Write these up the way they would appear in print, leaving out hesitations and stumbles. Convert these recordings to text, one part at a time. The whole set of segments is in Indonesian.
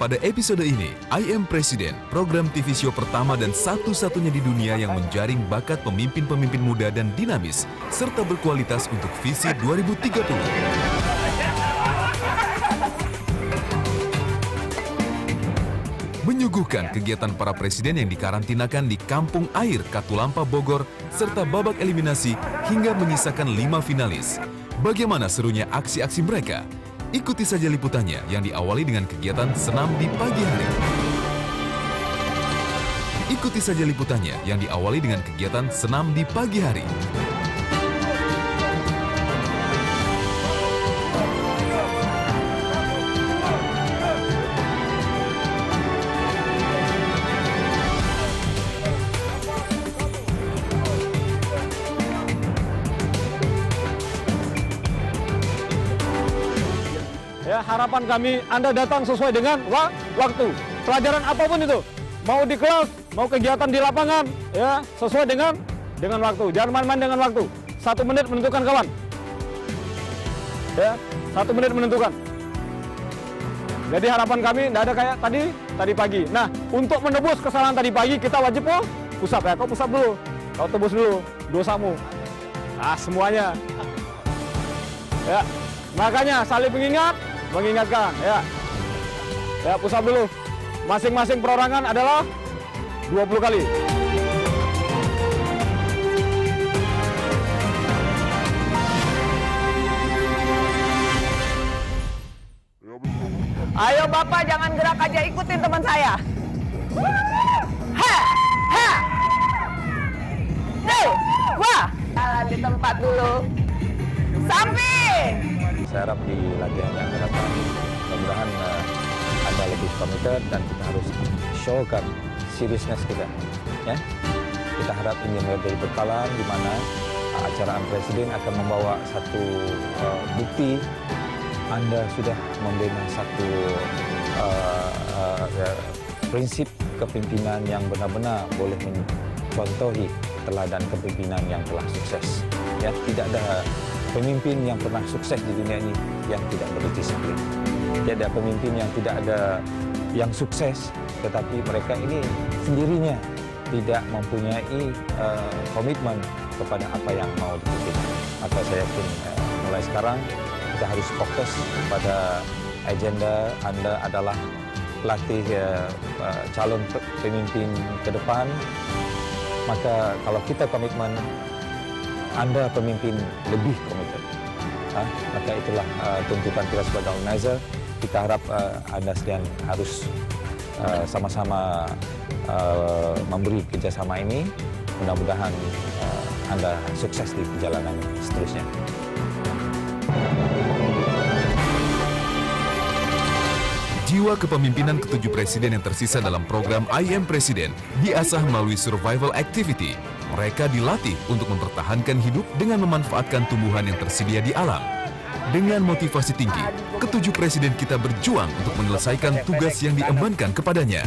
Pada episode ini, I Am President, program TV show pertama dan satu-satunya di dunia yang menjaring bakat pemimpin-pemimpin muda dan dinamis, serta berkualitas untuk visi 2030. Menyuguhkan kegiatan para presiden yang dikarantinakan di Kampung Air, Katulampa, Bogor, serta babak eliminasi hingga menyisakan 5 finalis. Bagaimana serunya aksi-aksi mereka? Ikuti saja liputannya yang diawali dengan kegiatan senam di pagi hari. Ikuti saja liputannya yang diawali dengan kegiatan senam di pagi hari. Ya, harapan kami Anda datang sesuai dengan waktu. Pelajaran apapun itu, mau di kelas, mau kegiatan di lapangan, ya sesuai dengan waktu. Jangan main-main dengan waktu. 1 menit menentukan kawan. Ya, 1 menit menentukan. Jadi harapan kami tidak ada kayak tadi pagi. Nah, untuk menebus kesalahan tadi pagi kita wajib push up ya. Kau push up dulu, kau tebus dulu dosamu. Semuanya. Ya, makanya saling mengingatkan ya push up dulu, masing-masing perorangan adalah 20 kali. Ayo Bapak jangan gerak aja, ikutin teman saya. Ha, ha. Wah, jalan di tempat dulu. Samping. Saya harap di latihan yang akan datang, mudah-mudahan Anda lebih komited dan kita harus showkan seriousness kita. Ya? Kita harap ini menjadi bekalan di mana acara Presiden akan membawa satu bukti Anda sudah membina satu prinsip kepimpinan yang benar-benar boleh mencontohi teladan kepimpinan yang telah sukses. Ya, tidak ada pemimpin yang pernah sukses di dunia ini yang tidak berdisiplin. Tidak ada pemimpin yang tidak ada yang sukses, tetapi mereka ini sendirinya tidak mempunyai komitmen kepada apa yang mau dipimpin. Maka saya yakin mulai sekarang kita harus fokus pada agenda Anda adalah pelatih calon pemimpin ke depan. Maka kalau kita komitmen, Anda pemimpin lebih komited. Maka itulah tuntutan kita sebagai organizer. Kita harap Anda sekalian harus sama-sama memberi kerjasama ini. Mudah-mudahan Anda sukses di perjalanan seterusnya. Jiwa kepemimpinan ketujuh presiden yang tersisa dalam program I Am President diasah melalui survival activity. Mereka dilatih untuk mempertahankan hidup dengan memanfaatkan tumbuhan yang tersedia di alam. Dengan motivasi tinggi, ketujuh presiden kita berjuang untuk menyelesaikan tugas yang diembankan kepadanya.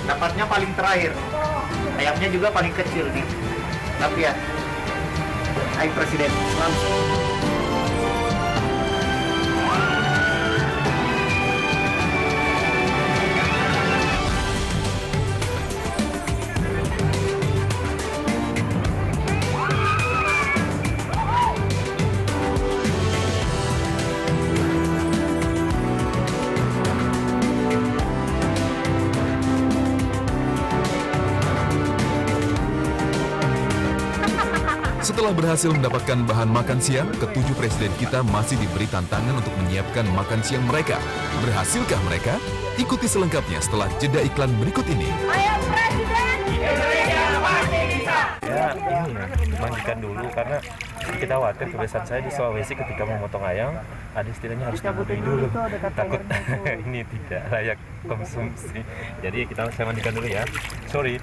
Dapatnya paling terakhir, ayamnya juga paling kecil nih. Tapi ya, Hai Presiden, selamat. Setelah berhasil mendapatkan bahan makan siang, ketujuh presiden kita masih diberi tantangan untuk menyiapkan makan siang mereka. Berhasilkah mereka? Ikuti selengkapnya setelah jeda iklan berikut ini. Ayo Presiden, Indonesia pasti bisa. ini ya, mandikan dulu karena kita khawatir kebiasaan saya di Sulawesi ketika memotong ayam ada istilahnya harus dibudui dulu, takut ini tidak layak konsumsi. Jadi saya mandikan dulu ya. Sorry.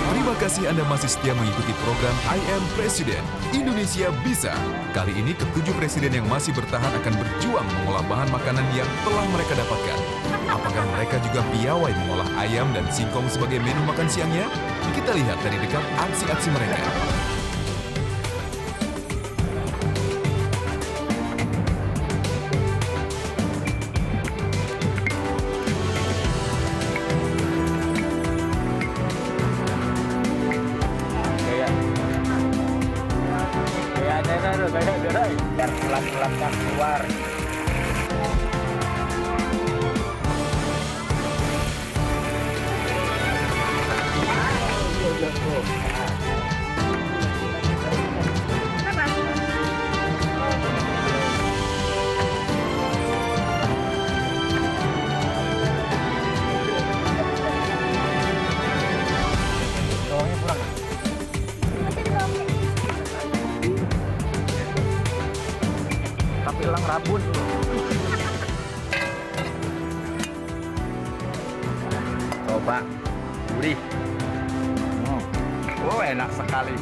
Terima kasih Anda masih setia mengikuti program I Am Presiden. Indonesia bisa. Kali ini ketujuh presiden yang masih bertahan akan berjuang mengolah bahan makanan yang telah mereka dapatkan. Apakah mereka juga piawai mengolah ayam dan singkong sebagai menu makan siangnya? Kita lihat dari dekat aksi-aksi mereka. Biar pelan-pelan keluar. Tapi hilang rabun. Coba, gurih. Oh, enak sekali.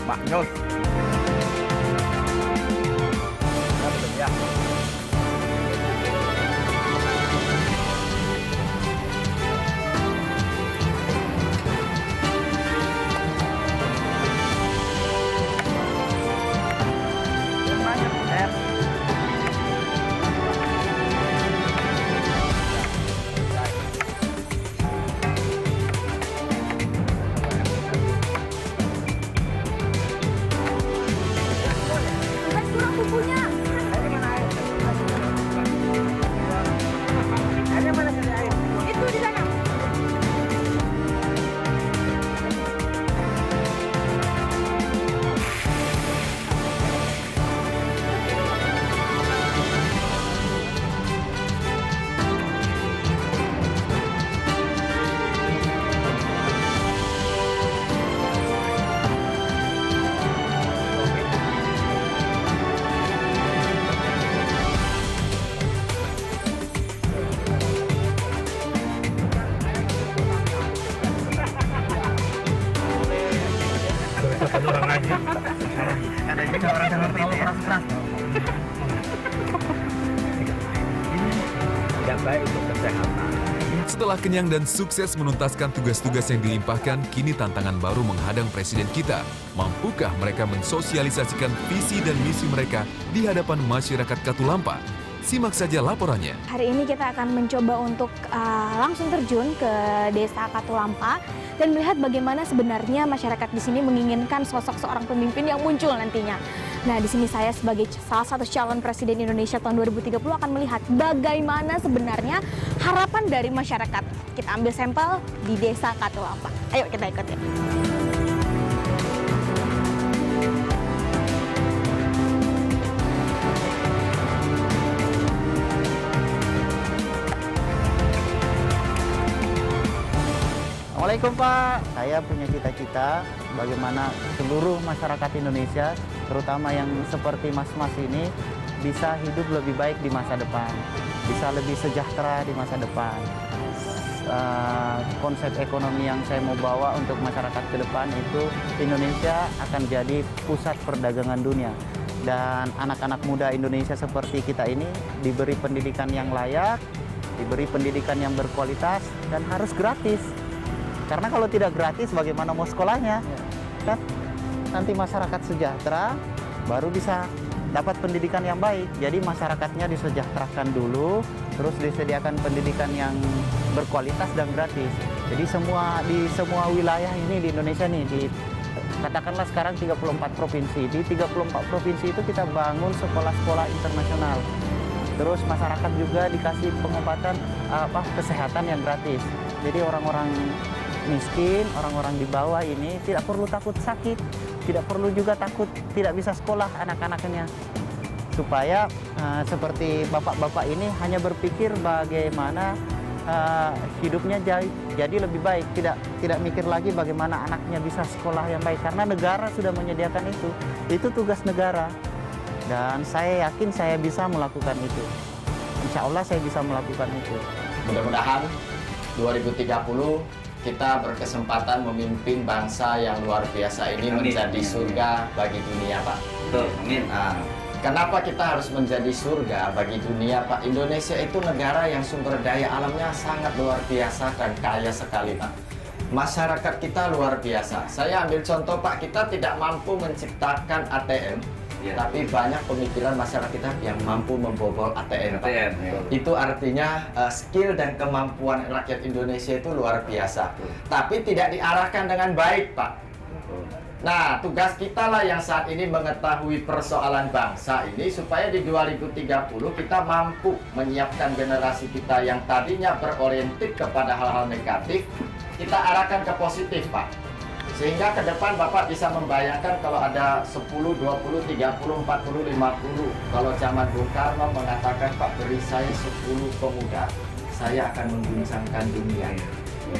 Maknyus. Ya. Ada juga orang yang seperti itu ya. Tidak baik untuk kesehatan. Setelah kenyang dan sukses menuntaskan tugas-tugas yang dilimpahkan, kini tantangan baru menghadang presiden kita. Mampukah mereka mensosialisasikan visi dan misi mereka di hadapan masyarakat Katulampa? Simak saja laporannya. Hari ini kita akan mencoba untuk langsung terjun ke Desa Katulampa dan melihat bagaimana sebenarnya masyarakat di sini menginginkan sosok seorang pemimpin yang muncul nantinya. Nah, di sini saya sebagai salah satu calon presiden Indonesia tahun 2030 akan melihat bagaimana sebenarnya harapan dari masyarakat. Kita ambil sampel di Desa Katulampa. Ayo kita ikutin. Assalamualaikum Pak, saya punya cita-cita bagaimana seluruh masyarakat Indonesia, terutama yang seperti mas-mas ini, bisa hidup lebih baik di masa depan, bisa lebih sejahtera di masa depan. Konsep ekonomi yang saya mau bawa untuk masyarakat ke depan itu Indonesia akan jadi pusat perdagangan dunia. Dan anak-anak muda Indonesia seperti kita ini diberi pendidikan yang layak, diberi pendidikan yang berkualitas, dan harus gratis. Karena kalau tidak gratis, bagaimana mau sekolahnya? Kan nanti masyarakat sejahtera, baru bisa dapat pendidikan yang baik. Jadi masyarakatnya disejahterakan dulu, terus disediakan pendidikan yang berkualitas dan gratis. Jadi di semua wilayah ini di Indonesia nih, katakanlah sekarang 34 provinsi. Di 34 provinsi itu kita bangun sekolah-sekolah internasional. Terus masyarakat juga dikasih pengobatan kesehatan yang gratis. Jadi orang-orang miskin, orang-orang di bawah ini tidak perlu takut sakit, tidak perlu juga takut tidak bisa sekolah anak-anaknya. Supaya seperti bapak-bapak ini hanya berpikir bagaimana hidupnya jadi lebih baik, tidak mikir lagi bagaimana anaknya bisa sekolah yang baik, karena negara sudah menyediakan itu tugas negara, dan saya yakin saya bisa melakukan itu. Insya Allah saya bisa melakukan itu. Mudah-mudahan 2030 kita berkesempatan memimpin bangsa yang luar biasa ini menjadi surga bagi dunia, Pak. Betul, amin. Nah, kenapa kita harus menjadi surga bagi dunia, Pak? Indonesia itu negara yang sumber daya alamnya sangat luar biasa dan kaya sekali, Pak. Masyarakat kita luar biasa. Saya ambil contoh, Pak, kita tidak mampu menciptakan ATM, tapi banyak pemikiran masyarakat kita yang mampu membobol ATM, Pak. Itu artinya skill dan kemampuan rakyat Indonesia itu luar biasa. Tapi tidak diarahkan dengan baik, Pak. Nah, tugas kita lah yang saat ini mengetahui persoalan bangsa ini supaya di 2030 kita mampu menyiapkan generasi kita yang tadinya berorientir kepada hal-hal negatif, kita arahkan ke positif, Pak. Sehingga ke depan Bapak bisa membayangkan kalau ada 10, 20, 30, 40, 50. Kalau zaman Bung Karno mengatakan, Pak, beri saya 10 pemuda, saya akan mengguncangkan dunia.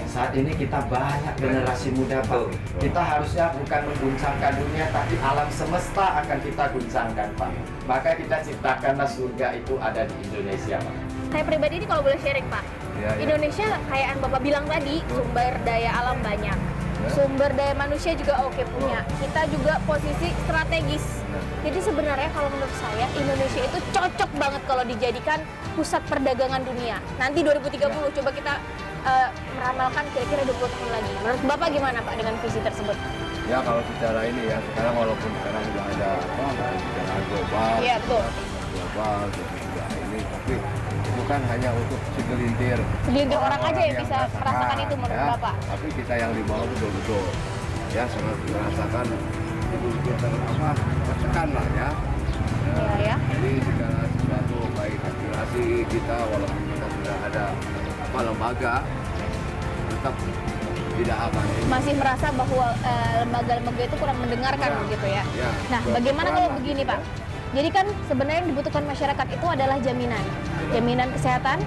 Saat ini kita banyak generasi muda, Pak. Kita harusnya bukan mengguncangkan dunia, tapi alam semesta akan kita guncangkan, Pak. Maka kita ciptakanlah surga itu ada di Indonesia, Pak. Saya pribadi ini kalau boleh sharing, Pak. Indonesia kayak yang Bapak bilang tadi, sumber daya alam banyak. Sumber daya manusia juga oke punya. Kita juga posisi strategis. Jadi sebenarnya kalau menurut saya Indonesia itu cocok banget kalau dijadikan pusat perdagangan dunia. Nanti 2030 coba kita meramalkan kira-kira 20 tahun lagi. Menurut Bapak gimana, Pak, dengan visi tersebut? Ya kalau secara ini ya, sekarang walaupun sekarang sudah ada secara global, Iya, betul. global juga ini, tapi bukan hanya untuk segelintir Orang aja yang bisa merasakan itu menurut ya, Bapak. tapi kita yang di bawah betul-betul ya sangat merasakan itu tertekan lah ya. Iya ya. Jadi segala sesuatu baik aspirasi kita walaupun kita sudah ada lembaga tetap tidak aman. Masih merasa bahwa lembaga-lembaga itu kurang mendengarkan begitu ya. Nah, bagaimana kalau begini, Pak? Jadi kan sebenarnya yang dibutuhkan masyarakat itu adalah jaminan. Jaminan kesehatan,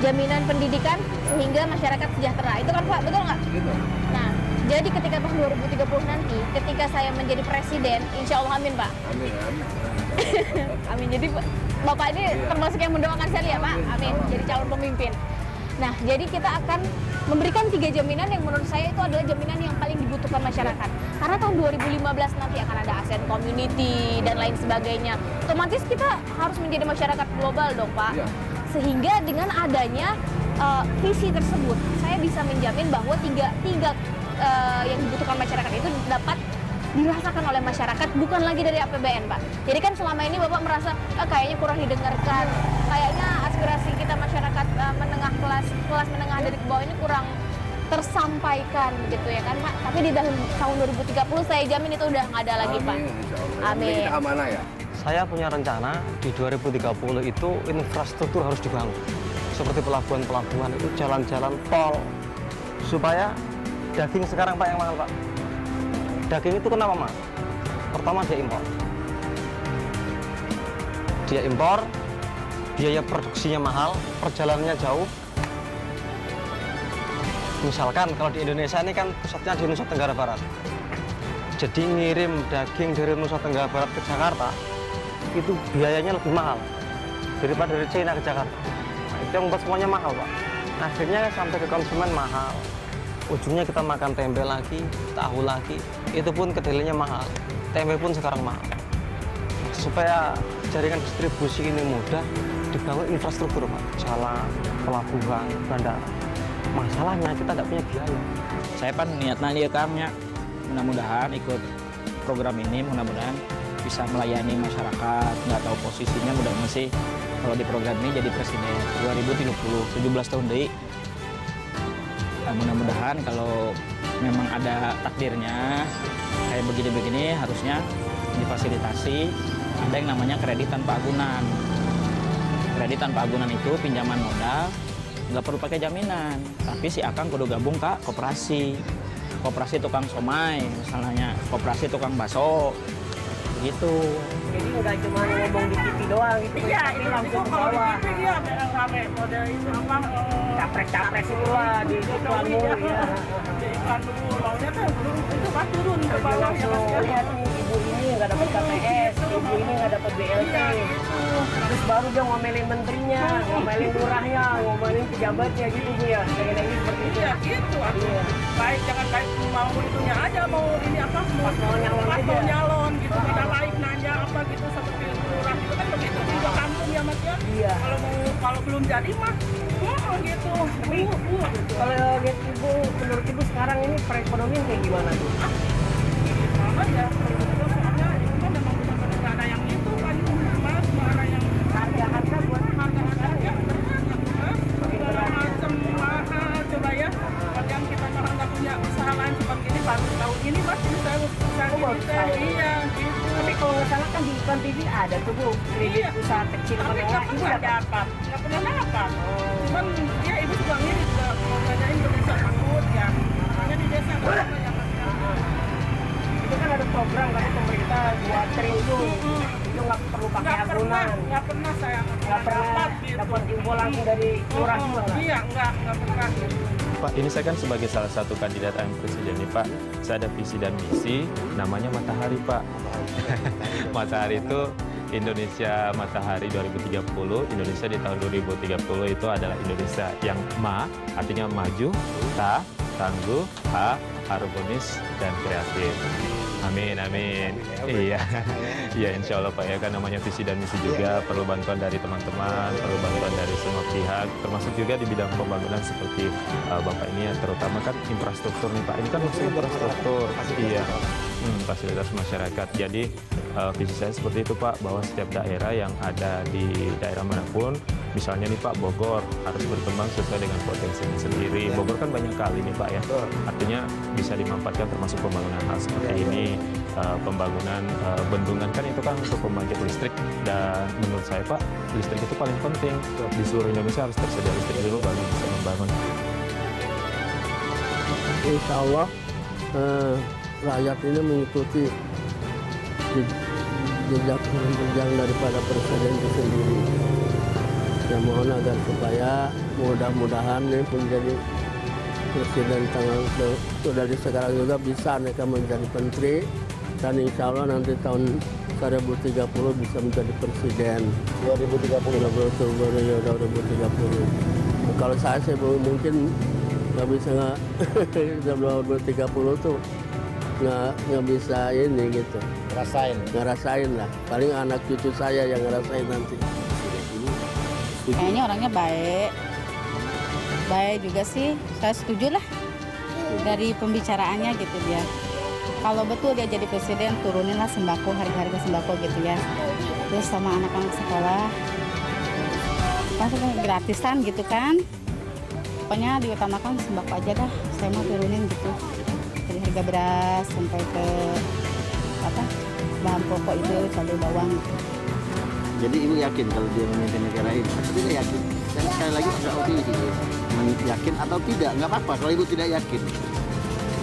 jaminan pendidikan, sehingga masyarakat sejahtera. Itu kan, Pak, betul nggak? Nah, jadi ketika tahun 2030 nanti, ketika saya menjadi presiden, insya Allah amin, Pak. Amin. Amin. Jadi Bapak ini termasuk yang mendoakan sekali ya, Pak. Amin. Jadi calon pemimpin. Nah, jadi kita akan memberikan 3 jaminan yang menurut saya itu adalah jaminan yang paling dibutuhkan masyarakat. Karena tahun 2015 nanti akan ada ASEAN Community dan lain sebagainya. Otomatis kita harus menjadi masyarakat global dong, Pak. Sehingga dengan adanya visi tersebut, saya bisa menjamin bahwa tiga yang dibutuhkan masyarakat itu dapat dirasakan oleh masyarakat, bukan lagi dari APBN, Pak. Jadi kan selama ini Bapak merasa kayaknya kurang didengarkan, kayaknya aspirasi kita masyarakat menengah kelas menengah dari ke bawah ini kurang tersampaikan gitu ya kan, Pak. Tapi di tahun 2030 saya jamin itu udah nggak ada lagi, Pak. Amin. Kita amanah ya. Saya punya rencana di 2030 itu infrastruktur harus dibangun. Seperti pelabuhan-pelabuhan itu, jalan-jalan tol. Supaya daging sekarang, Pak, yang mahal, Pak. Daging itu kenapa, Mas? Pertama dia impor. Dia impor, biaya produksinya mahal, perjalanannya jauh. Misalkan kalau di Indonesia ini kan pusatnya di Nusa Tenggara Barat. Jadi ngirim daging dari Nusa Tenggara Barat ke Jakarta, itu biayanya lebih mahal daripada dari China ke Jakarta. Nah, itu yang membuat semuanya mahal, Pak. Akhirnya sampai ke konsumen mahal. Ujungnya kita makan tempe lagi, tahu lagi, itu pun kedelainya mahal. Tempe pun sekarang mahal. Supaya jaringan distribusi ini mudah, dibangun infrastruktur, Pak. Jalan, pelabuhan, bandara. Masalahnya kita tidak punya biaya. Saya pan niatnya dia kamnya, mudah-mudahan ikut program ini, mudah-mudahan bisa melayani masyarakat. Nggak tahu posisinya, mudah-mudahan sih kalau di program ini jadi presiden 2030, 17 tahun deh. Nah, mudah-mudahan kalau memang ada takdirnya kayak begini-begini harusnya difasilitasi ada yang namanya kredit tanpa agunan. Kredit tanpa agunan itu pinjaman modal, nggak perlu pakai jaminan, tapi si akang kudu gabung ke koperasi tukang somai misalnya, koperasi tukang bakso gitu. Jadi nggak cuma ngomong di TV doang gitu, Iya, tapi ini langsung ke kalau di bawah. TV dia rame model itu apa? Capres-capres itu lah di iklan mulu ya. Di iklan dulu, maunya kan itu kan turun ke bawah ya Langsung Mas ya. lihat nih, ibu ini nggak dapat KPS, ibu ini nggak dapat BLT. Iya, gitu. Terus baru dia ngomelin menterinya, ngomelin lurahnya, ngomelin pejabatnya gitu Bu ya. Kayak seperti itu. Iya, gitu. Iya. Baik, jangan baik mau itunya aja, mau ini apa? Mau nyalon pas aja. mau nyalon gitu, beda baik nanya apa gitu seperti lurah itu kan begitu juga kampung ya Mas ya. Iya. Kalau belum jadi mah, gitu. Tapi kalau lihat ibu, menurut ibu sekarang ini perekonomian kayak gimana tuh? Sama ya, soalnya itu kan memang benar-benar nggak ada yang itu kan, Mas, nggak ada yang Harga buat harga-harga segala macam mahal, coba ya. Kalau yang kita malah nggak punya usaha lain seperti ini baru tahun ini Mas, ini saya usaha Oh, baru ini tahun. iya gitu. Tapi kalau nggak salah kan di iklan TV ada tuh Bu, kredit Iya. usaha kecil Tapi menengah nggak ibu pernah dapat. dapat, nggak pernah dapat. Cuman ya ibu juga ngirit ke mau ngajain ke desa takut ya. Makanya di desa nggak ada yang Itu kan ada program kan pemerintah buat triliun. Itu nggak perlu pakai agunan. nggak pernah saya Nggak pernah gitu. dapat info langsung dari lurah juga nggak? Iya, nggak pernah gitu. Pak, ini saya kan sebagai salah satu kandidat AM Presiden nih Pak. Saya ada visi dan misi, namanya Matahari Pak. Matahari itu Indonesia Matahari 2030, Indonesia di tahun 2030 itu adalah Indonesia yang artinya maju, tangguh, harmonis, dan kreatif. Amin, amin. Iya, iya insya Allah Pak ya, kan namanya visi dan misi juga, perlu bantuan dari teman-teman, perlu bantuan dari semua pihak, termasuk juga di bidang pembangunan seperti Bapak ini ya, terutama kan infrastruktur nih Pak, ini kan masalah infrastruktur, iya, fasilitas masyarakat. Jadi visi saya seperti itu Pak, bahwa setiap daerah yang ada di daerah manapun, misalnya nih Pak Bogor harus berkembang sesuai dengan potensinya sendiri. Bogor kan banyak kali nih Pak ya, artinya bisa dimanfaatkan termasuk pembangunan hal seperti ini, pembangunan bendungan kan itu kan untuk pembangkit listrik, dan menurut saya Pak listrik itu paling penting di seluruh Indonesia, harus tersedia listrik dulu baru bisa membangun. Insya Allah rakyat ini mengikuti jejak jenjang daripada presiden itu sendiri. Ya mohon agar supaya mudah-mudahan nih menjadi presiden dari sekarang juga bisa mereka menjadi menteri, dan insya Allah nanti tahun 2030 bisa menjadi presiden. 2030. Kalau saya sih mungkin nggak bisa 2030 tuh nggak bisa ini gitu. Ngerasain lah. Paling anak cucu saya yang ngerasain nanti. Kayaknya orangnya baik juga sih, saya setuju lah dari pembicaraannya gitu dia. Kalau betul dia jadi presiden, turuninlah sembako, harga-harga sembako gitu ya. Terus sama anak-anak sekolah, maksudnya gratisan gitu kan. Pokoknya diutamakan sembako aja dah, saya mau turunin gitu. Dari harga beras sampai ke bahan pokok itu, cabai bawang gitu. Jadi ibu yakin kalau dia memimpin negara ini? Maksudnya yakin. Dan sekali lagi sudah opini, yakin atau tidak, nggak apa-apa kalau ibu tidak yakin.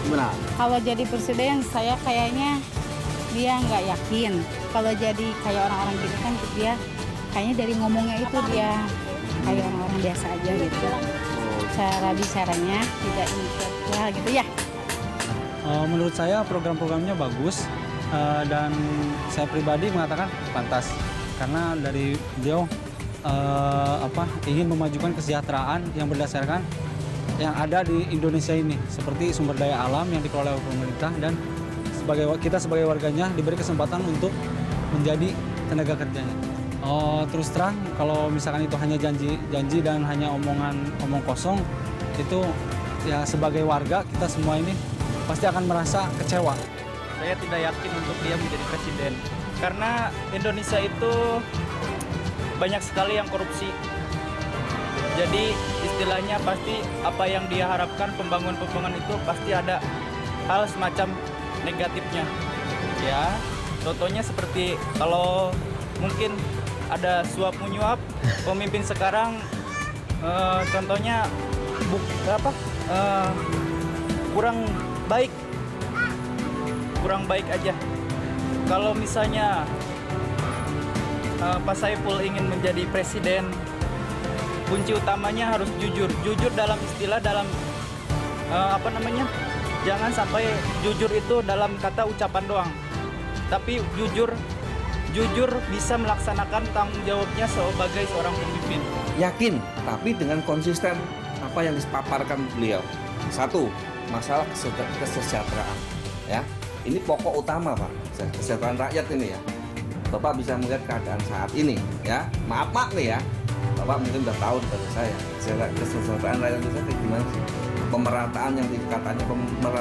Gimana? Kalau jadi presiden saya kayaknya dia nggak yakin. Kalau jadi kayak orang-orang gitu kan dia kayaknya dari ngomongnya itu dia kayak orang-orang biasa aja gitu. Cara bicaranya tidak intelektual gitu ya. Menurut saya program-programnya bagus dan saya pribadi mengatakan pantas. Karena dari beliau ingin memajukan kesejahteraan yang berdasarkan yang ada di Indonesia ini, seperti sumber daya alam yang dikelola oleh pemerintah, dan kita sebagai warganya diberi kesempatan untuk menjadi tenaga kerjanya. Terus terang kalau misalkan itu hanya janji dan hanya omong kosong, itu ya sebagai warga kita semua ini pasti akan merasa kecewa. Saya tidak yakin untuk dia menjadi presiden. Karena Indonesia itu banyak sekali yang korupsi. Jadi istilahnya pasti apa yang dia harapkan pembangunan itu pasti ada hal semacam negatifnya. Ya, contohnya seperti kalau mungkin ada suap menyuap pemimpin sekarang, contohnya kurang baik aja. Kalau misalnya Pak Saiful ingin menjadi presiden, kunci utamanya harus jujur. Jujur dalam istilah, dalam jangan sampai jujur itu dalam kata ucapan doang, tapi jujur bisa melaksanakan tanggung jawabnya sebagai seorang pemimpin. Yakin, tapi dengan konsisten apa yang dipaparkan beliau. Satu, masalah kesejahteraan. Ya, ini pokok utama, Pak. Kesejahteraan rakyat ini ya. Bapak bisa melihat keadaan saat ini, ya. Maaf nih ya. Bapak mungkin udah tahu dari saya. Kesejahteraan rakyat Indonesia kayak gimana sih? Pemerataan yang katanya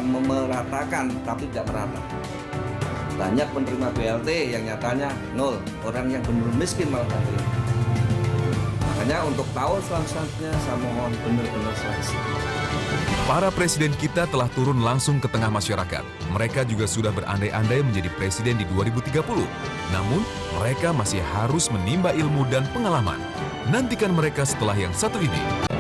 memeratakan, tapi tidak merata. Banyak penerima BLT yang nyatanya nol. Orang yang benar miskin malah nanti. Makanya untuk tahun selanjutnya saya mohon benar-benar seleksi. Para presiden kita telah turun langsung ke tengah masyarakat. Mereka juga sudah berandai-andai menjadi presiden di 2030. Namun, mereka masih harus menimba ilmu dan pengalaman. Nantikan mereka setelah yang satu ini.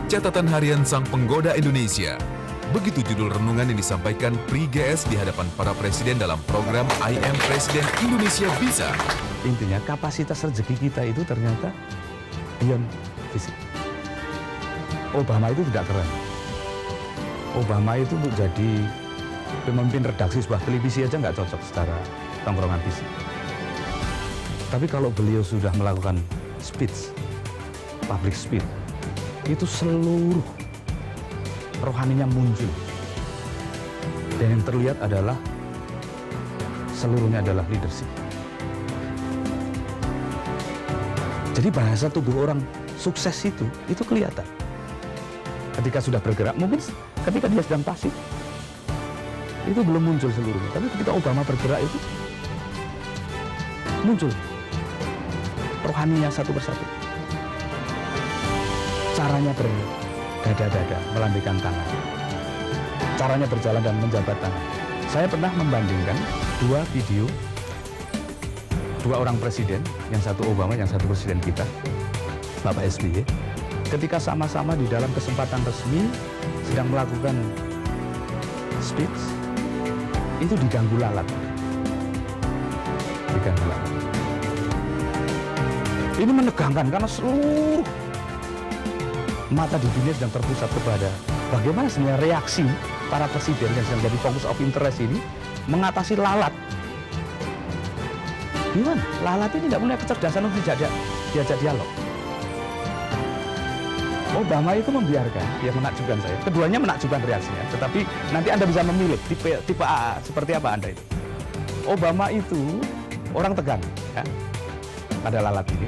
Catatan Harian Sang Penggoda Indonesia. Begitu judul renungan yang disampaikan Pri GS di hadapan para presiden dalam program I Am Presiden Indonesia Bisa. Intinya kapasitas rezeki kita itu ternyata beyond fisik. Obama itu tidak keren. Obama itu untuk jadi pemimpin redaksi sebuah televisi aja nggak cocok secara tongkrongan fisik. Tapi kalau beliau sudah melakukan speech, public speech, itu seluruh rohaninya muncul. Dan yang terlihat adalah seluruhnya adalah leadership. Jadi bahasa tubuh orang sukses itu kelihatan. Ketika sudah bergerak, mungkin ketika dia sedang pasif, itu belum muncul seluruhnya. Tapi ketika Obama bergerak itu muncul rohaninya satu persatu. Caranya berdada-dada, melambaikan tangan. Caranya berjalan dan menjabat tangan. Saya pernah membandingkan dua video, dua orang presiden, yang satu Obama, yang satu presiden kita, Bapak SBY, ketika sama-sama di dalam kesempatan resmi sedang melakukan speech, itu diganggu lalat. Diganggu lalat. Ini menegangkan karena seluruh mata di dunia sedang terpusat kepada bagaimana sebenarnya reaksi para presiden yang sedang jadi fokus of interest ini mengatasi lalat. Gimana? Lalat ini tidak punya kecerdasan untuk diajak dialog. Obama itu membiarkan, dia menakjubkan saya. Keduanya menakjubkan reaksinya, tetapi nanti Anda bisa memilih tipe A seperti apa Anda itu. Obama itu orang tegang, ya, pada lalat ini.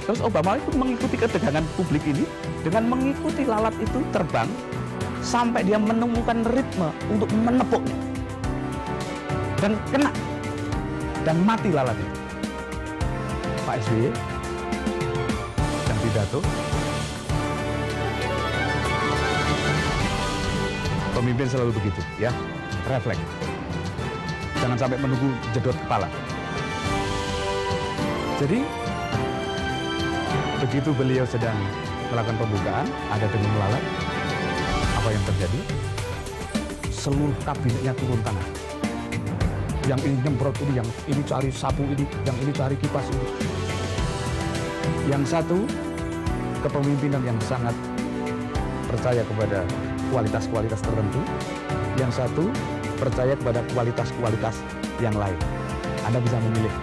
Terus Obama itu mengikuti ketegangan publik ini dengan mengikuti lalat itu terbang sampai dia menemukan ritme untuk menepuknya dan kena dan mati lalat itu. Pak SBY dan pidato, pemimpin selalu begitu, ya, refleks. Jangan sampai menunggu jedot kepala. Jadi begitu beliau sedang melakukan pembukaan, ada dengung lalat, apa yang terjadi? Seluruh kabinetnya turun tangan. Yang ini nyemprot ini, yang ini cari sapu ini, yang ini cari kipas ini. Yang satu, kepemimpinan yang sangat percaya kepada kualitas-kualitas tertentu. Yang satu, percaya kepada kualitas-kualitas yang lain. Anda bisa memilih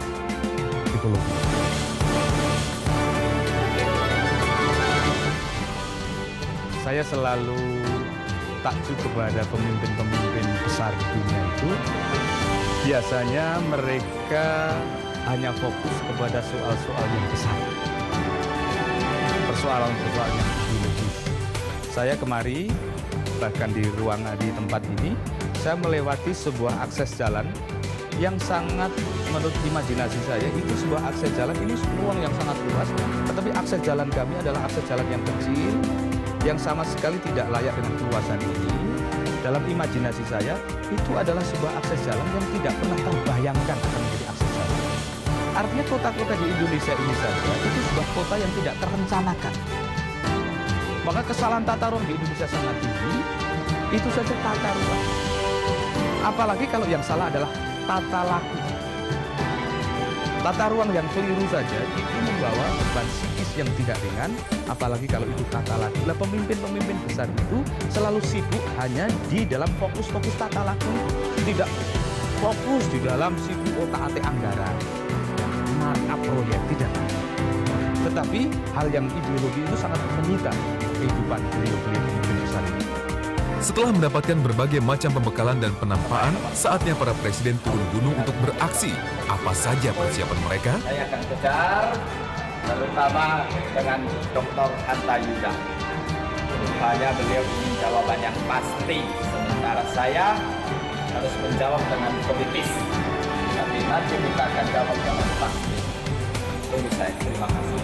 tipologi. Saya selalu takjub kepada pemimpin-pemimpin besar di dunia itu. Biasanya mereka hanya fokus kepada soal-soal yang besar. Persoalan-persoalan yang ideologis. Saya kemari bahkan di ruangan di tempat ini, saya melewati sebuah akses jalan yang sangat, menurut imajinasi saya, itu sebuah akses jalan, ini ruang yang sangat luas, tetapi akses jalan kami adalah akses jalan yang kecil, yang sama sekali tidak layak dengan keluasan ini. Dalam imajinasi saya, itu adalah sebuah akses jalan yang tidak pernah terbayangkan akan menjadi akses jalan. Artinya kota-kota di Indonesia ini saja, itu sebuah kota yang tidak terencanakan. Maka kesalahan tata ruang di Indonesia sangat tinggi, itu saja tata ruang. Apalagi kalau yang salah adalah tata laku. Tata ruang yang keliru saja itu membawa beban psikis yang tidak ringan, apalagi kalau itu tata laku. Nah, pemimpin-pemimpin besar itu selalu sibuk hanya di dalam fokus-fokus tata laku, tidak fokus di dalam sibuk otak-atik anggaran, markup proyek, tidak. Tetapi hal yang ideologi itu sangat menyita kehidupan beliau-beliau pemimpin besar ini. Setelah mendapatkan berbagai macam pembekalan dan penampaan, saatnya para presiden turun gunung untuk beraksi. Apa saja persiapan mereka? Saya akan kejar, terutama dengan Dr. Hanta Yuda. Rupanya beliau ingin jawaban yang pasti, sementara saya harus menjawab dengan politis. Tapi nanti kita akan jawab dengan pasti. Tunggu saya, terima kasih.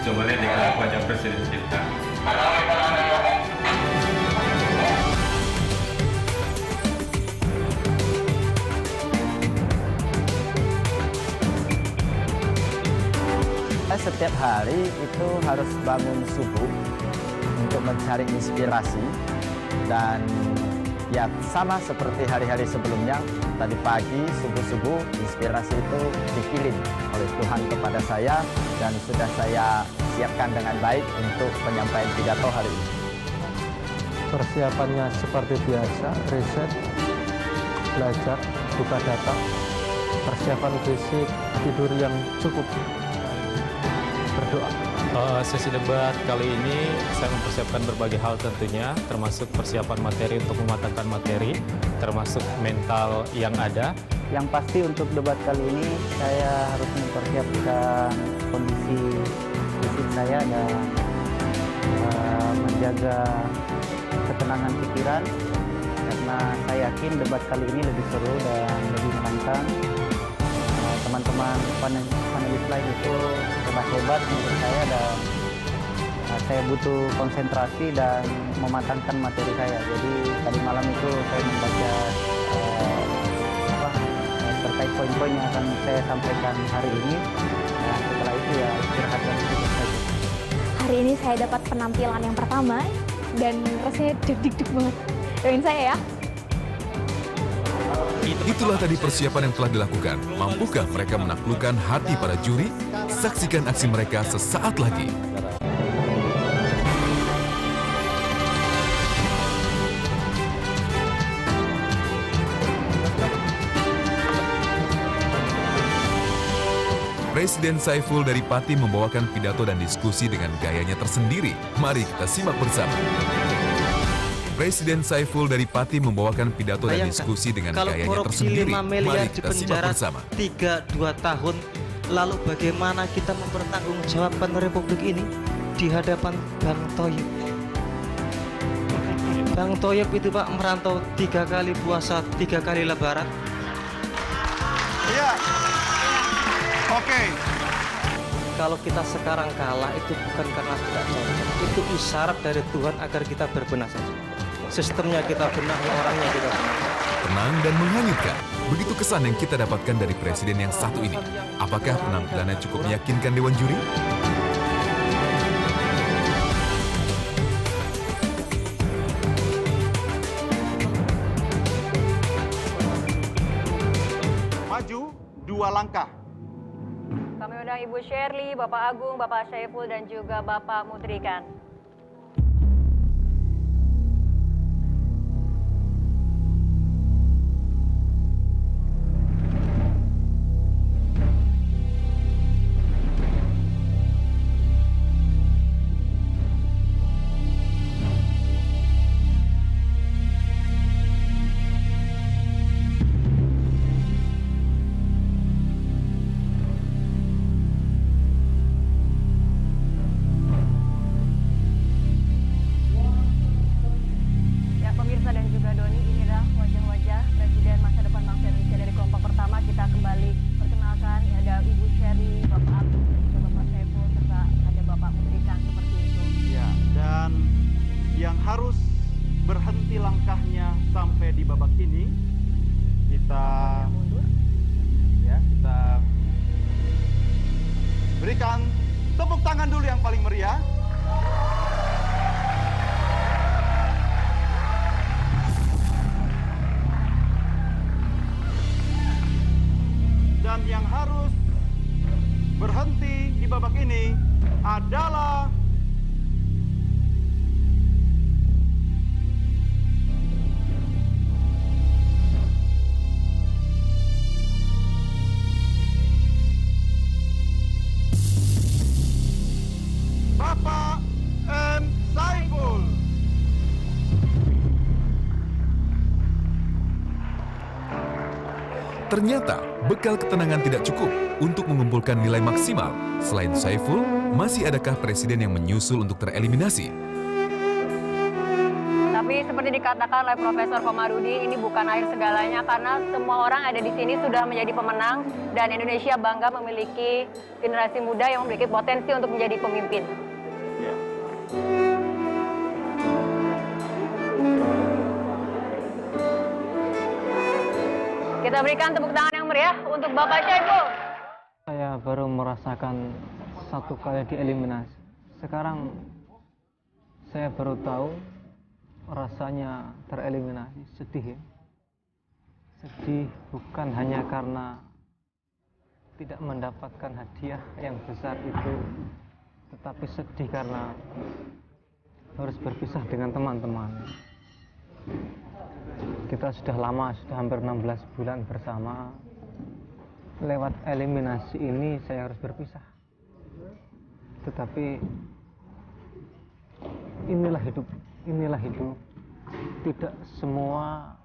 Coba lihat dengan wajah presiden kita. Setiap hari itu harus bangun subuh untuk mencari inspirasi, dan ya sama seperti hari-hari sebelumnya. Tadi pagi subuh-subuh inspirasi itu dikirim oleh Tuhan kepada saya dan sudah saya siapkan dengan baik untuk penyampaian pidato hari ini. Persiapannya seperti biasa, riset, belajar, buka data, persiapan fisik, tidur yang cukup, berdoa. Sesi debat kali ini saya mempersiapkan berbagai hal tentunya, termasuk persiapan materi untuk mematangkan materi, termasuk mental yang ada. Yang pasti untuk debat kali ini saya harus mempersiapkan kondisi fisik saya dan menjaga ketenangan pikiran, karena saya yakin debat kali ini lebih seru dan lebih menantang. Teman-teman panelis lain itu hebat-hebat menurut saya, dan saya butuh konsentrasi dan mematangkan materi saya. Jadi tadi malam itu saya membaca terkait poin-poin yang akan saya sampaikan hari ini. Nah, setelah itu ya istirahat dan cukup saja. Hari ini saya dapat penampilan yang pertama dan rasanya deg-deg banget. Doain saya ya. Itulah tadi persiapan yang telah dilakukan. Mampukah mereka menaklukkan hati para juri? Saksikan aksi mereka sesaat lagi. Presiden Saiful dari Pati membawakan pidato dan diskusi dengan gayanya tersendiri. Mari kita simak bersama. Presiden Saiful dari Pati membawakan pidato dan diskusi dengan gayanya tersendiri. Mari kita simak bersama. 3-2 tahun, lalu bagaimana kita mempertanggungjawabkan Republik ini di hadapan Bang Thoyib. Bang Thoyib itu Pak merantau 3 kali puasa, 3 kali lebaran. Iya. Oke. Kalau kita sekarang kalah itu bukan karena tidak cocok, itu isyarat dari Tuhan agar kita berbenah saja. Sistemnya kita benahi, orangnya kita benahi. Tenang dan menghanyutkan. Begitu kesan yang kita dapatkan dari presiden yang satu ini. Apakah penampilannya cukup meyakinkan Dewan Juri? Maju 2 langkah. Kami undang undang Ibu Shirley, Bapak Agung, Bapak Syaiful, dan juga Bapak Mutrikan. Berikan tepuk tangan dulu yang paling meriah. Dan yang harus berhenti di babak ini adalah Bapak M. Saiful. Ternyata bekal ketenangan tidak cukup untuk mengumpulkan nilai maksimal. Selain Saiful, masih adakah presiden yang menyusul untuk tereliminasi? Tapi seperti dikatakan oleh Profesor Komarudi, ini bukan akhir segalanya karena semua orang ada di sini sudah menjadi pemenang dan Indonesia bangga memiliki generasi muda yang memiliki potensi untuk menjadi pemimpin. Kita berikan tepuk tangan yang meriah untuk Bapak Syaiful. Saya baru merasakan satu kali dieliminasi. Sekarang saya baru tahu rasanya tereliminasi. Sedih ya. Sedih bukan hanya karena tidak mendapatkan hadiah yang besar itu, tetapi sedih karena harus berpisah dengan teman-teman. Kita sudah lama, sudah hampir 16 bulan bersama. Lewat eliminasi ini saya harus berpisah. Tetapi inilah hidup, inilah hidup. Tidak semua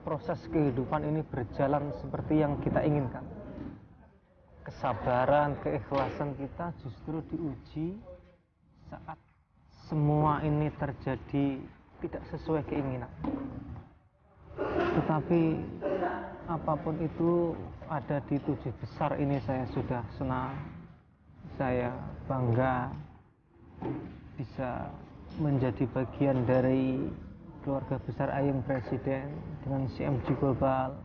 proses kehidupan ini berjalan seperti yang kita inginkan. Kesabaran, keikhlasan kita justru diuji saat semua ini terjadi tidak sesuai keinginan. Tetapi apapun itu ada di 7 besar ini saya sudah senang. Saya bangga bisa menjadi bagian dari keluarga besar I Am Presiden dengan CMG Global,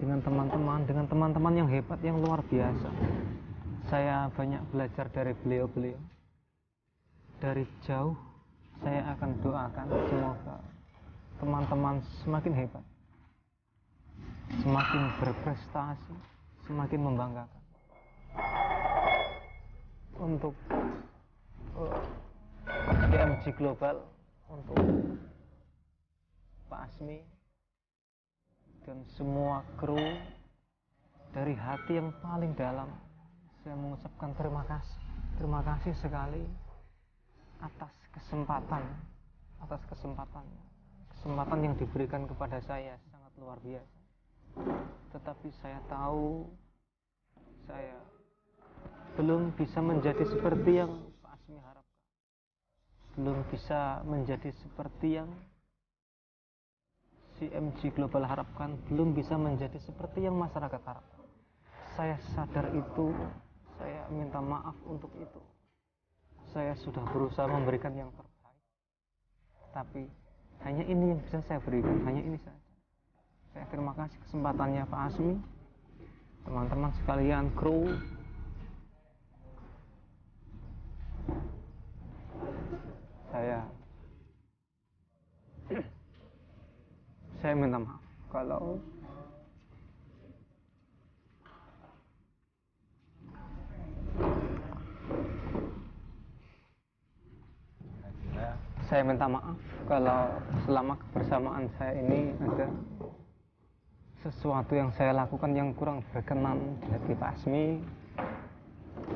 dengan teman-teman yang hebat, yang luar biasa. Saya banyak belajar dari beliau-beliau. Dari jauh saya akan doakan semoga teman-teman semakin hebat, semakin berprestasi, semakin membanggakan. Untuk CMG Global, untuk Pak Asmi dan semua kru, dari hati yang paling dalam saya mengucapkan terima kasih. Terima kasih sekali atas kesempatan yang diberikan kepada saya sangat luar biasa. Tetapi saya tahu saya belum bisa menjadi seperti yang Pak Asmi harapkan, belum bisa menjadi seperti yang CMG Global harapkan, belum bisa menjadi seperti yang masyarakat harapkan. Saya sadar itu, saya minta maaf untuk itu. Saya sudah berusaha memberikan yang terbaik, tapi hanya ini yang bisa saya berikan, hanya ini saja. Saya terima kasih kesempatannya Pak Asmi, teman-teman sekalian, kru. Saya minta maaf kalau saya minta maaf kalau selama kebersamaan saya ini ada sesuatu yang saya lakukan yang kurang berkenan di hati Pak Asmi,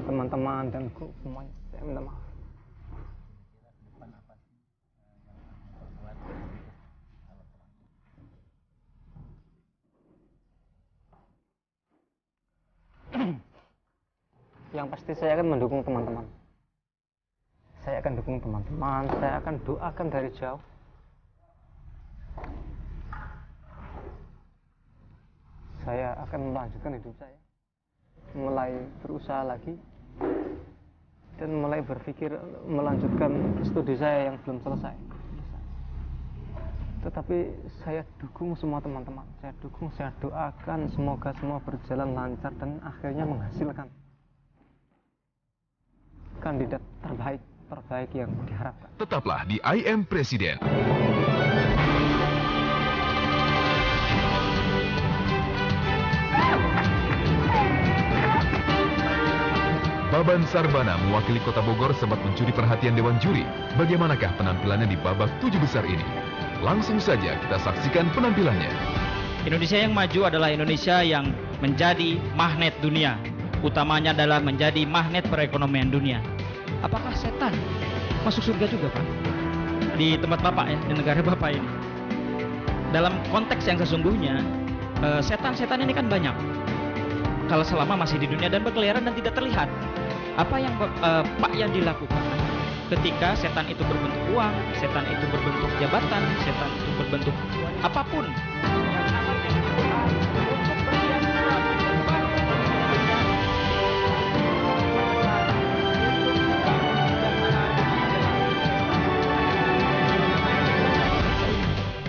teman-teman dan kru semuanya. Saya minta maaf. Yang pasti saya akan mendukung teman-teman. Saya akan dukung teman-teman, saya akan doakan dari jauh. Saya akan melanjutkan hidup saya, mulai berusaha lagi, dan mulai berpikir melanjutkan studi saya yang belum selesai. Tetapi saya dukung semua teman-teman, saya dukung, saya doakan semoga semua berjalan lancar dan akhirnya menghasilkan kandidat terbaik yang diharapkan. Tetaplah di I Am Presiden. Baban Sarbana mewakili Kota Bogor sempat mencuri perhatian Dewan Juri. Bagaimanakah penampilannya di babak 7 besar ini? Langsung saja kita saksikan penampilannya. Indonesia yang maju adalah Indonesia yang menjadi magnet dunia. Utamanya adalah menjadi magnet perekonomian dunia. Apakah setan masuk surga juga, Pak? Di tempat Bapak ya, di negara Bapak ini. Dalam konteks yang sesungguhnya, setan-setan ini kan banyak. Kalau selama masih di dunia dan berkeliaran dan tidak terlihat. Apa yang Pak yang dilakukan ketika setan itu berbentuk uang, setan itu berbentuk jabatan, setan itu berbentuk apapun yang namanya untuk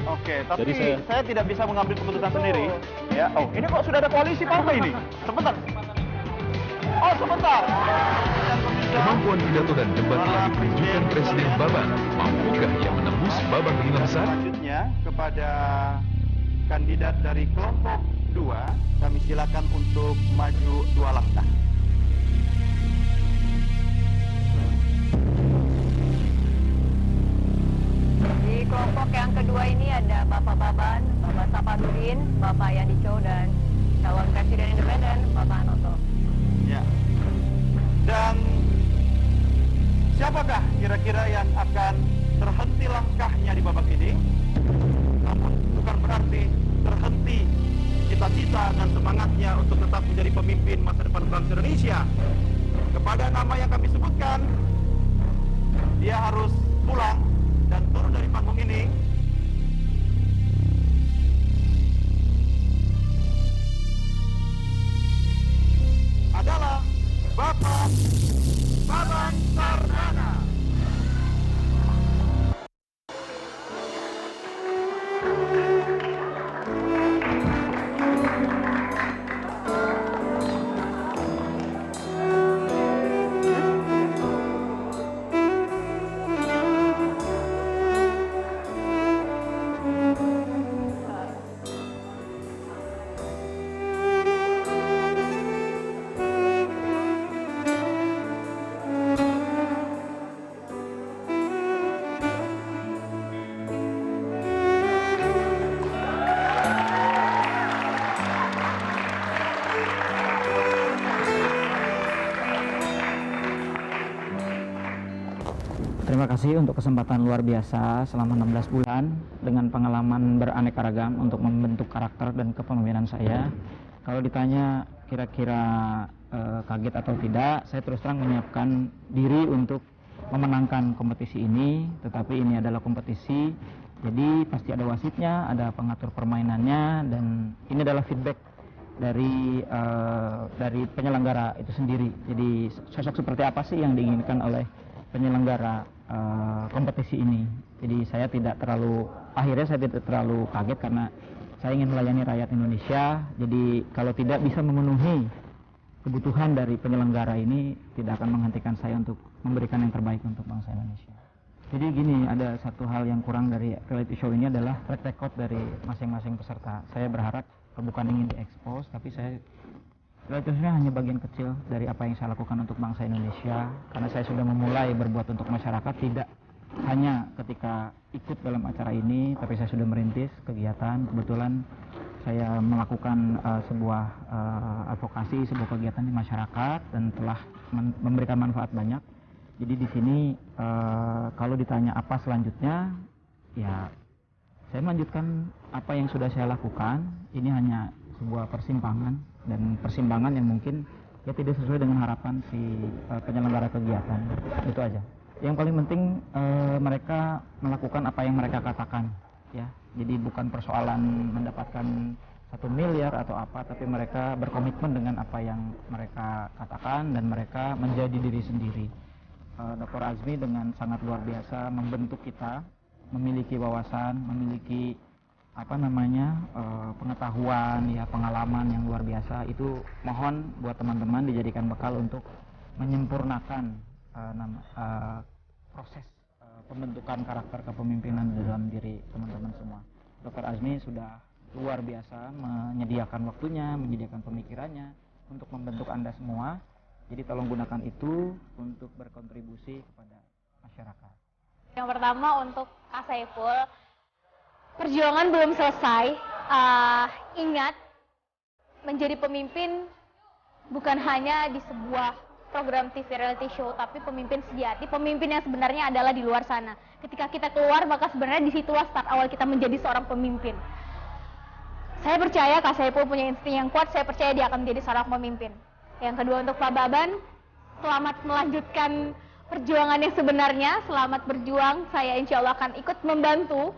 Oke, tapi saya tidak bisa mengambil keputusan sendiri. Ya, oh, ini kok sudah ada koalisi partai ini? Sebentar. Oh, sebentar. Kemampuan pidato dan debat telah ditunjukkan Presiden Baban. Mampukah ia menembus babak 5 besar? Selanjutnya kepada kandidat dari kelompok 2, kami silakan untuk maju 2 langkah. Di kelompok yang kedua ini ada Bapak Baban, Bapak Saparudin, Bapak Yandico, dan calon Presiden Independen Bapak Anoto. Ya. Dan siapakah kira-kira yang akan terhenti langkahnya di babak ini? Namun bukan berarti terhenti cita-cita dan semangatnya untuk tetap menjadi pemimpin masa depan bangsa Indonesia. Kepada nama yang kami sebutkan, dia harus pulang dan turun dari panggung ini. Adalah Bapak Baban Sarbana. Terima kasih untuk kesempatan luar biasa selama 16 bulan dengan pengalaman beraneka ragam untuk membentuk karakter dan kepemimpinan saya. Kalau ditanya kira-kira kaget atau tidak, saya terus terang menyiapkan diri untuk memenangkan kompetisi ini, tetapi ini adalah kompetisi, jadi pasti ada wasitnya, ada pengatur permainannya, dan ini adalah feedback dari penyelenggara itu sendiri. Jadi sosok seperti apa sih yang diinginkan oleh penyelenggara kompetisi ini. Jadi akhirnya saya tidak terlalu kaget karena saya ingin melayani rakyat Indonesia. Jadi kalau tidak bisa memenuhi kebutuhan dari penyelenggara ini, tidak akan menghentikan saya untuk memberikan yang terbaik untuk bangsa Indonesia. Jadi gini, ada satu hal yang kurang dari reality show ini adalah track record dari masing-masing peserta. Saya berharap bukan ingin diekspos, tapi reality show hanya bagian kecil dari apa yang saya lakukan untuk bangsa Indonesia, karena saya sudah memulai berbuat untuk masyarakat, tidak hanya ketika ikut dalam acara ini, tapi saya sudah merintis kegiatan. Kebetulan saya melakukan sebuah advokasi, sebuah kegiatan di masyarakat dan telah memberikan manfaat banyak. Jadi di sini kalau ditanya apa selanjutnya, ya saya melanjutkan apa yang sudah saya lakukan. Ini hanya sebuah persimpangan, dan persimpangan yang mungkin ya tidak sesuai dengan harapan si penyelenggara kegiatan. Itu aja. Yang paling penting mereka melakukan apa yang mereka katakan, ya. Jadi bukan persoalan mendapatkan 1 miliar atau apa, tapi mereka berkomitmen dengan apa yang mereka katakan dan mereka menjadi diri sendiri. Dr. Azmi dengan sangat luar biasa membentuk kita, memiliki wawasan, memiliki pengetahuan, ya, pengalaman yang luar biasa. Itu mohon buat teman-teman dijadikan bekal untuk menyempurnakan proses pembentukan karakter kepemimpinan dalam diri teman-teman semua. Dr. Azmi sudah luar biasa menyediakan waktunya, menyediakan pemikirannya untuk membentuk Anda semua. Jadi tolong gunakan itu untuk berkontribusi kepada masyarakat. Yang pertama untuk Kak Saiful, perjuangan belum selesai. Ingat, menjadi pemimpin bukan hanya di sebuah program TV reality show, tapi pemimpin sejati, pemimpin yang sebenarnya adalah di luar sana. Ketika kita keluar, maka sebenarnya disitulah start awal kita menjadi seorang pemimpin. Saya percaya Kak Saiful punya insting yang kuat, saya percaya dia akan menjadi seorang pemimpin. Yang kedua untuk Pak Baban, selamat melanjutkan perjuangan yang sebenarnya, selamat berjuang. Saya insya Allah akan ikut membantu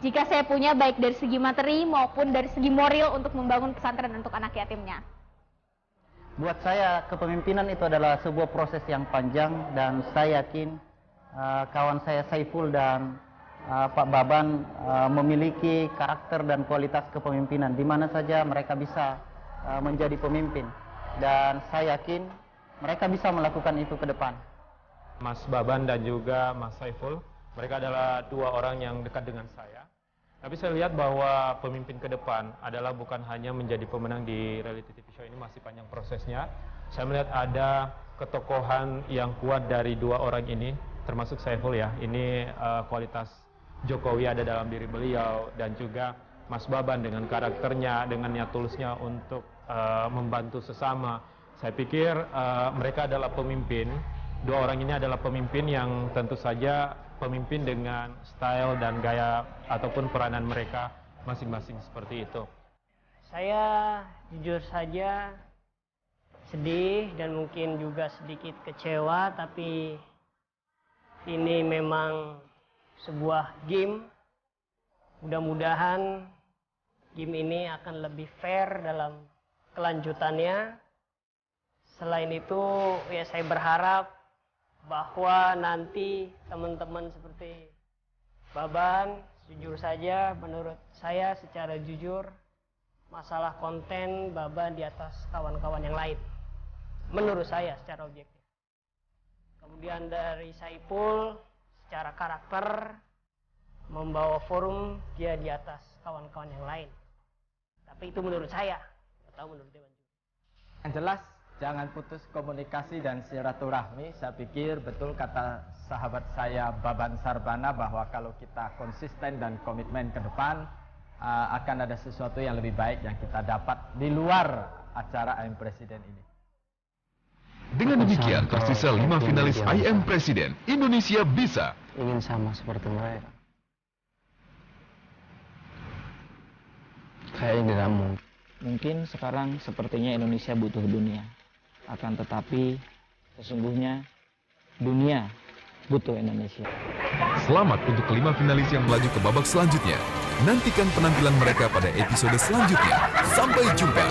jika saya punya, baik dari segi materi maupun dari segi moral untuk membangun pesantren untuk anak yatimnya. Buat saya, kepemimpinan itu adalah sebuah proses yang panjang, dan saya yakin kawan saya Saiful dan Pak Baban memiliki karakter dan kualitas kepemimpinan di mana saja mereka bisa menjadi pemimpin, dan saya yakin mereka bisa melakukan itu ke depan. Mas Baban dan juga Mas Saiful, mereka adalah 2 orang yang dekat dengan saya. Tapi saya lihat bahwa pemimpin ke depan adalah bukan hanya menjadi pemenang di reality TV show ini, masih panjang prosesnya. Saya melihat ada ketokohan yang kuat dari 2 orang ini, termasuk Saiful ya. Ini kualitas Jokowi ada dalam diri beliau, dan juga Mas Baban dengan karakternya, dengan niat tulusnya untuk membantu sesama. Saya pikir mereka adalah pemimpin. 2 orang ini adalah pemimpin yang tentu saja pemimpin dengan style dan gaya ataupun peranan mereka masing-masing seperti itu. Saya jujur saja sedih dan mungkin juga sedikit kecewa, tapi ini memang sebuah game. Mudah-mudahan game ini akan lebih fair dalam kelanjutannya. Selain itu, ya saya berharap bahwa nanti teman-teman seperti Baban, jujur saja menurut saya secara jujur, masalah konten Baban di atas kawan-kawan yang lain. Menurut saya secara objektif. Kemudian dari Saiful, secara karakter, membawa forum dia di atas kawan-kawan yang lain. Tapi itu menurut saya, atau menurut Dewan Juri. Yang jelas, jangan putus komunikasi dan silaturahmi. Saya pikir betul kata sahabat saya Baban Sarbana bahwa kalau kita konsisten dan komitmen ke depan, akan ada sesuatu yang lebih baik yang kita dapat di luar acara I Am Presiden ini. Dengan demikian, tersisa 5 finalis I Am Presiden. Indonesia bisa. Ingin sama seperti mereka. Kayaknya tidak mungkin. Mungkin sekarang sepertinya Indonesia butuh dunia. Akan tetapi sesungguhnya dunia butuh Indonesia. Selamat untuk ke-5 finalis yang melaju ke babak selanjutnya. Nantikan penampilan mereka pada episode selanjutnya. Sampai jumpa.